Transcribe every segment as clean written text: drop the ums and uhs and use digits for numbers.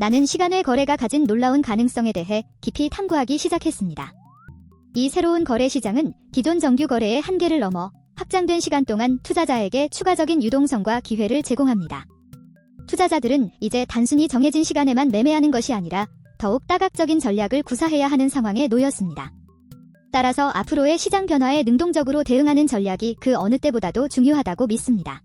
나는 시간외 거래가 가진 놀라운 가능성에 대해 깊이 탐구하기 시작했습니다. 이 새로운 거래 시장은 기존 정규 거래의 한계를 넘어 확장된 시간 동안 투자자에게 추가적인 유동성과 기회를 제공합니다. 투자자들은 이제 단순히 정해진 시간에만 매매하는 것이 아니라 더욱 다각적인 전략을 구사해야 하는 상황에 놓였습니다. 따라서 앞으로의 시장 변화에 능동적으로 대응하는 전략이 그 어느 때보다도 중요하다고 믿습니다.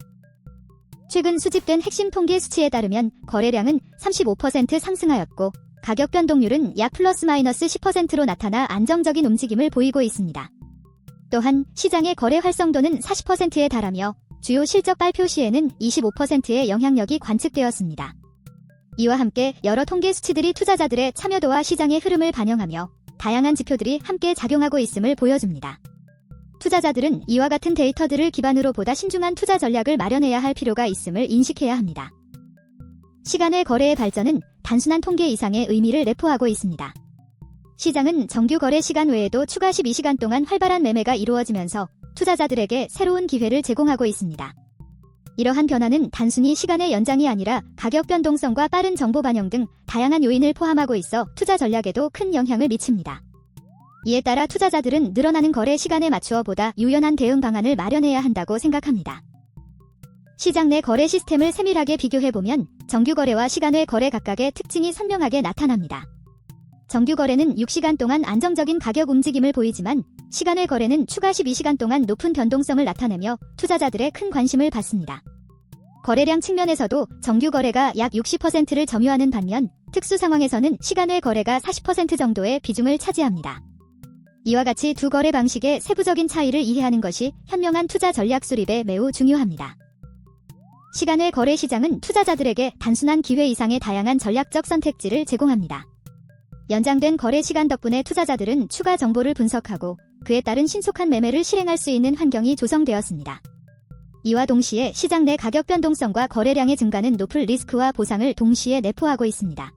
최근 수집된 핵심 통계 수치에 따르면 거래량은 35% 상승하였고 가격 변동률은 약 플러스 마이너스 10%로 나타나 안정적인 움직임을 보이고 있습니다. 또한 시장의 거래 활성도는 40%에 달하며 주요 실적 발표 시에는 25%의 영향력이 관측되었습니다. 이와 함께 여러 통계 수치들이 투자자들의 참여도와 시장의 흐름을 반영하며 다양한 지표들이 함께 작용하고 있음을 보여줍니다. 투자자들은 이와 같은 데이터들을 기반으로 보다 신중한 투자 전략을 마련해야 할 필요가 있음을 인식해야 합니다. 시간외 거래의 발전은 단순한 통계 이상의 의미를 내포하고 있습니다. 시장은 정규 거래 시간 외에도 추가 12시간 동안 활발한 매매가 이루어지면서 투자자들에게 새로운 기회를 제공하고 있습니다. 이러한 변화는 단순히 시간의 연장이 아니라 가격 변동성과 빠른 정보 반영 등 다양한 요인을 포함하고 있어 투자 전략에도 큰 영향을 미칩니다. 이에 따라 투자자들은 늘어나는 거래 시간에 맞추어 보다 유연한 대응 방안을 마련해야 한다고 생각합니다. 시장 내 거래 시스템을 세밀하게 비교해보면 정규 거래와 시간외 거래 각각의 특징이 선명하게 나타납니다. 정규 거래는 6시간 동안 안정적인 가격 움직임을 보이지만 시간외 거래는 추가 12시간 동안 높은 변동성을 나타내며 투자자들의 큰 관심을 받습니다. 거래량 측면에서도 정규 거래가 약 60%를 점유하는 반면 특수 상황에서는 시간외 거래가 40% 정도의 비중을 차지합니다. 이와 같이 두 거래 방식의 세부적인 차이를 이해하는 것이 현명한 투자 전략 수립에 매우 중요합니다. 시간외 거래 시장은 투자자들에게 단순한 기회 이상의 다양한 전략적 선택지를 제공합니다. 연장된 거래 시간 덕분에 투자자들은 추가 정보를 분석하고 그에 따른 신속한 매매를 실행할 수 있는 환경이 조성되었습니다. 이와 동시에 시장 내 가격 변동성과 거래량의 증가는 높을 리스크와 보상을 동시에 내포하고 있습니다.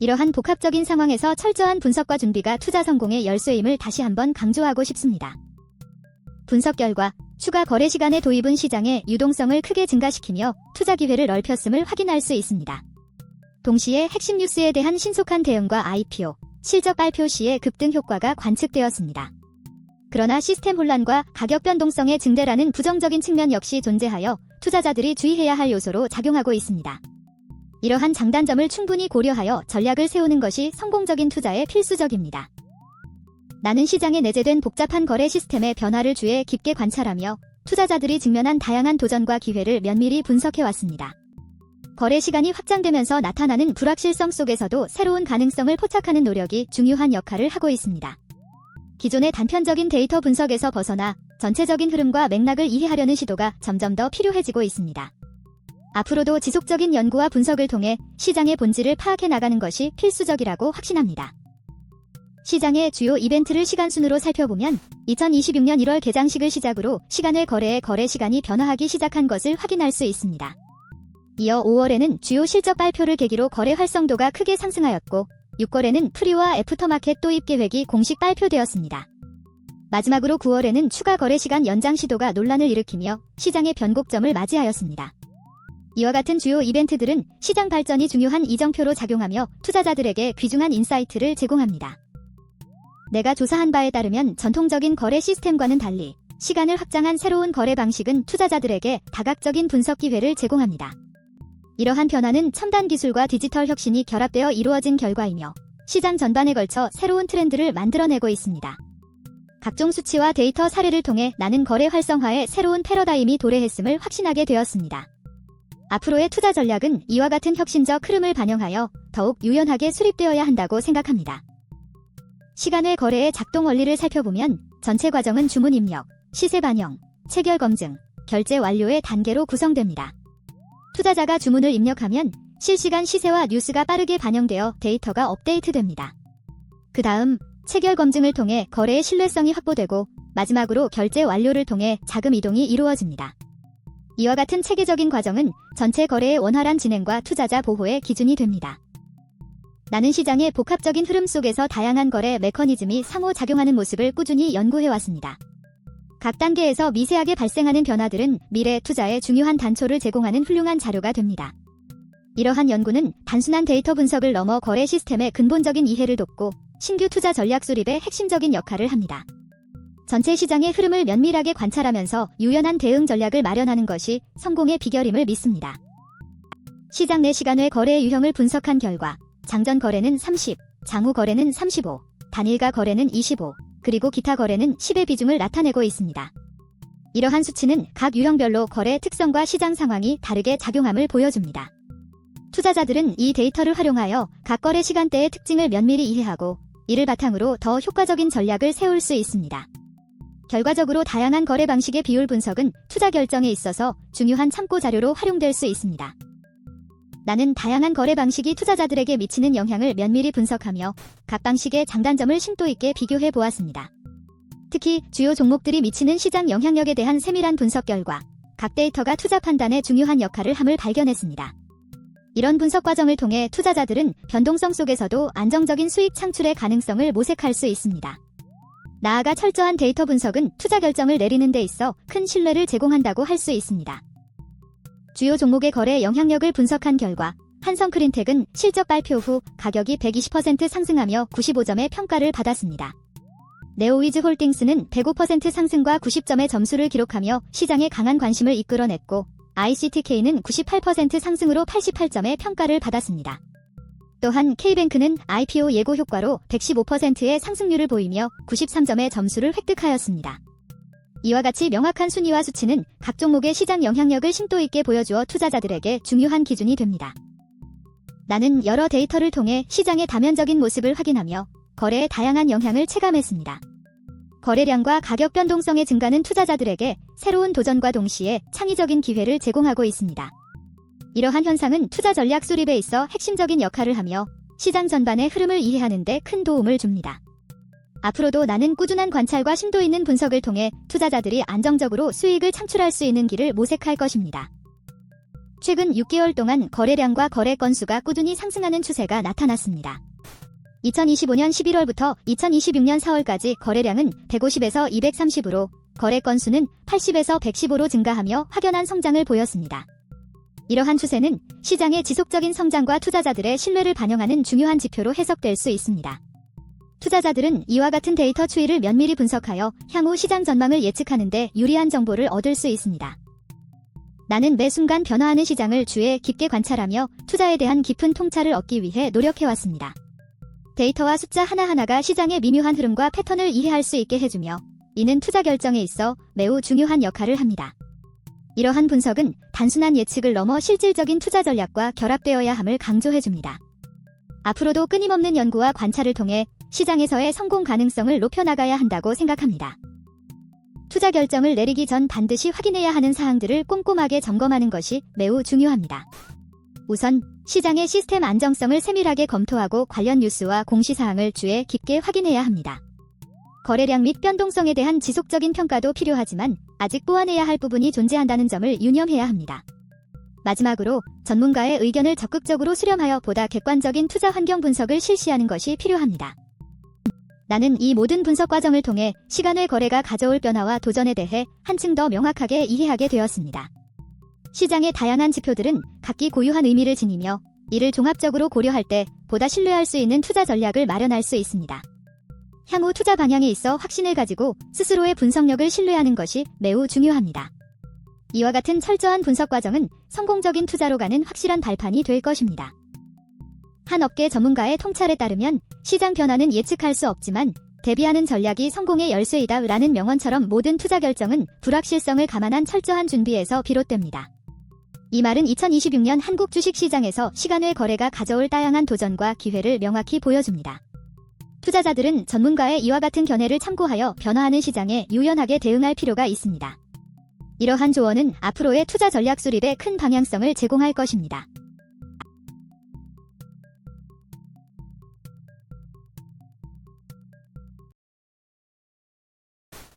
이러한 복합적인 상황에서 철저한 분석과 준비가 투자 성공의 열쇠임을 다시 한번 강조하고 싶습니다. 분석 결과 추가 거래 시간의 도입은 시장의 유동성을 크게 증가시키며 투자 기회를 넓혔음을 확인할 수 있습니다. 동시에 핵심 뉴스에 대한 신속한 대응과 IPO, 실적 발표 시의 급등 효과가 관측되었습니다. 그러나 시스템 혼란과 가격 변동성의 증대라는 부정적인 측면 역시 존재하여 투자자들이 주의해야 할 요소로 작용하고 있습니다. 이러한 장단점을 충분히 고려하여 전략을 세우는 것이 성공적인 투자에 필수적입니다. 나는 시장에 내재된 복잡한 거래 시스템의 변화를 주에 깊게 관찰하며 투자자들이 직면한 다양한 도전과 기회를 면밀히 분석해왔습니다. 거래 시간이 확장되면서 나타나는 불확실성 속에서도 새로운 가능성을 포착하는 노력이 중요한 역할을 하고 있습니다. 기존의 단편적인 데이터 분석에서 벗어나 전체적인 흐름과 맥락을 이해하려는 시도가 점점 더 필요해지고 있습니다. 앞으로도 지속적인 연구와 분석을 통해 시장의 본질을 파악해 나가는 것이 필수적이라고 확신합니다. 시장의 주요 이벤트를 시간순으로 살펴보면 2026년 1월 개장식을 시작으로 시간외 거래의 거래 시간이 변화하기 시작한 것을 확인할 수 있습니다. 이어 5월에는 주요 실적 발표를 계기로 거래 활성도가 크게 상승하였고 6월에는 프리와 애프터마켓 도입 계획이 공식 발표되었습니다. 마지막으로 9월에는 추가 거래 시간 연장 시도가 논란을 일으키며 시장의 변곡점을 맞이하였습니다. 이와 같은 주요 이벤트들은 시장 발전이 중요한 이정표로 작용하며 투자자들에게 귀중한 인사이트를 제공합니다. 내가 조사한 바에 따르면 전통적인 거래 시스템과는 달리 시간을 확장한 새로운 거래 방식은 투자자들에게 다각적인 분석 기회를 제공합니다. 이러한 변화는 첨단 기술과 디지털 혁신이 결합되어 이루어진 결과이며 시장 전반에 걸쳐 새로운 트렌드를 만들어내고 있습니다. 각종 수치와 데이터 사례를 통해 나는 거래 활성화의 새로운 패러다임이 도래했음을 확신하게 되었습니다. 앞으로의 투자 전략은 이와 같은 혁신적 흐름을 반영하여 더욱 유연하게 수립되어야 한다고 생각합니다. 시간외 거래의 작동 원리를 살펴보면 전체 과정은 주문 입력, 시세 반영, 체결 검증, 결제 완료의 단계로 구성됩니다. 투자자가 주문을 입력하면 실시간 시세와 뉴스가 빠르게 반영되어 데이터가 업데이트됩니다. 그 다음 체결 검증을 통해 거래의 신뢰성이 확보되고 마지막으로 결제 완료를 통해 자금 이동이 이루어집니다. 이와 같은 체계적인 과정은 전체 거래의 원활한 진행과 투자자 보호의 기준이 됩니다. 나는 시장의 복합적인 흐름 속에서 다양한 거래 메커니즘이 상호작용하는 모습을 꾸준히 연구해왔습니다. 각 단계에서 미세하게 발생하는 변화들은 미래 투자에 중요한 단초를 제공하는 훌륭한 자료가 됩니다. 이러한 연구는 단순한 데이터 분석을 넘어 거래 시스템의 근본적인 이해를 돕고 신규 투자 전략 수립에 핵심적인 역할을 합니다. 전체 시장의 흐름을 면밀하게 관찰하면서 유연한 대응 전략을 마련하는 것이 성공의 비결임을 믿습니다. 시장 내 시간 외 거래의 유형을 분석한 결과 장전 거래는 30, 장후 거래는 35, 단일가 거래는 25, 그리고 기타 거래는 10의 비중을 나타내고 있습니다. 이러한 수치는 각 유형별로 거래 특성과 시장 상황이 다르게 작용함을 보여줍니다. 투자자들은 이 데이터를 활용하여 각 거래 시간대의 특징을 면밀히 이해하고 이를 바탕으로 더 효과적인 전략을 세울 수 있습니다. 결과적으로 다양한 거래 방식의 비율 분석은 투자 결정에 있어서 중요한 참고 자료로 활용될 수 있습니다. 나는 다양한 거래 방식이 투자자들에게 미치는 영향을 면밀히 분석하며 각 방식의 장단점을 심도 있게 비교해 보았습니다. 특히 주요 종목들이 미치는 시장 영향력에 대한 세밀한 분석 결과 각 데이터가 투자 판단에 중요한 역할을 함을 발견했습니다. 이런 분석 과정을 통해 투자자들은 변동성 속에서도 안정적인 수익 창출의 가능성을 모색할 수 있습니다. 나아가 철저한 데이터 분석은 투자 결정을 내리는 데 있어 큰 신뢰를 제공한다고 할 수 있습니다. 주요 종목의 거래 영향력을 분석한 결과 한성크린텍은 실적 발표 후 가격이 120% 상승하며 95점의 평가를 받았습니다. 네오위즈홀딩스는 105% 상승과 90점의 점수를 기록하며 시장에 강한 관심을 이끌어냈고 ICTK는 98% 상승으로 88점의 평가를 받았습니다. 또한 K뱅크는 IPO 예고 효과로 115%의 상승률을 보이며 93점의 점수를 획득하였습니다. 이와 같이 명확한 순위와 수치는 각 종목의 시장 영향력을 심도 있게 보여주어 투자자들에게 중요한 기준이 됩니다. 나는 여러 데이터를 통해 시장의 다면적인 모습을 확인하며 거래의 다양한 영향을 체감했습니다. 거래량과 가격 변동성의 증가는 투자자들에게 새로운 도전과 동시에 창의적인 기회를 제공하고 있습니다. 이러한 현상은 투자 전략 수립에 있어 핵심적인 역할을 하며 시장 전반의 흐름을 이해하는 데 큰 도움을 줍니다. 앞으로도 나는 꾸준한 관찰과 심도 있는 분석을 통해 투자자들이 안정적으로 수익을 창출할 수 있는 길을 모색할 것입니다. 최근 6개월 동안 거래량과 거래 건수가 꾸준히 상승하는 추세가 나타났습니다. 2025년 11월부터 2026년 4월까지 거래량은 150에서 230으로 거래 건수는 80에서 115로 증가하며 확연한 성장을 보였습니다. 이러한 추세는 시장의 지속적인 성장과 투자자들의 신뢰를 반영하는 중요한 지표로 해석될 수 있습니다. 투자자들은 이와 같은 데이터 추이를 면밀히 분석하여 향후 시장 전망을 예측하는 데 유리한 정보를 얻을 수 있습니다. 나는 매 순간 변화하는 시장을 주의 깊게 관찰하며 투자에 대한 깊은 통찰을 얻기 위해 노력해왔습니다. 데이터와 숫자 하나하나가 시장의 미묘한 흐름과 패턴을 이해할 수 있게 해주며 이는 투자 결정에 있어 매우 중요한 역할을 합니다. 이러한 분석은 단순한 예측을 넘어 실질적인 투자 전략과 결합되어야 함을 강조해줍니다. 앞으로도 끊임없는 연구와 관찰을 통해 시장에서의 성공 가능성을 높여나가야 한다고 생각합니다. 투자 결정을 내리기 전 반드시 확인해야 하는 사항들을 꼼꼼하게 점검하는 것이 매우 중요합니다. 우선 시장의 시스템 안정성을 세밀하게 검토하고 관련 뉴스와 공시사항을 주의 깊게 확인해야 합니다. 거래량 및 변동성에 대한 지속적인 평가도 필요하지만 아직 보완해야 할 부분이 존재한다는 점을 유념해야 합니다. 마지막으로 전문가의 의견을 적극적으로 수렴하여 보다 객관적인 투자 환경 분석을 실시하는 것이 필요합니다. 나는 이 모든 분석 과정을 통해 시간 외 거래가 가져올 변화와 도전에 대해 한층 더 명확하게 이해하게 되었습니다. 시장의 다양한 지표들은 각기 고유한 의미를 지니며 이를 종합적으로 고려할 때 보다 신뢰할 수 있는 투자 전략을 마련할 수 있습니다. 향후 투자 방향에 있어 확신을 가지고 스스로의 분석력을 신뢰하는 것이 매우 중요합니다. 이와 같은 철저한 분석 과정은 성공적인 투자로 가는 확실한 발판이 될 것입니다. 한 업계 전문가의 통찰에 따르면 시장 변화는 예측할 수 없지만 대비하는 전략이 성공의 열쇠이다 라는 명언처럼 모든 투자 결정은 불확실성을 감안한 철저한 준비에서 비롯됩니다. 이 말은 2026년 한국 주식시장에서 시간 외 거래가 가져올 다양한 도전과 기회를 명확히 보여줍니다. 투자자들은 전문가의 이와 같은 견해를 참고하여 변화하는 시장에 유연하게 대응할 필요가 있습니다. 이러한 조언은 앞으로의 투자 전략 수립에 큰 방향성을 제공할 것입니다.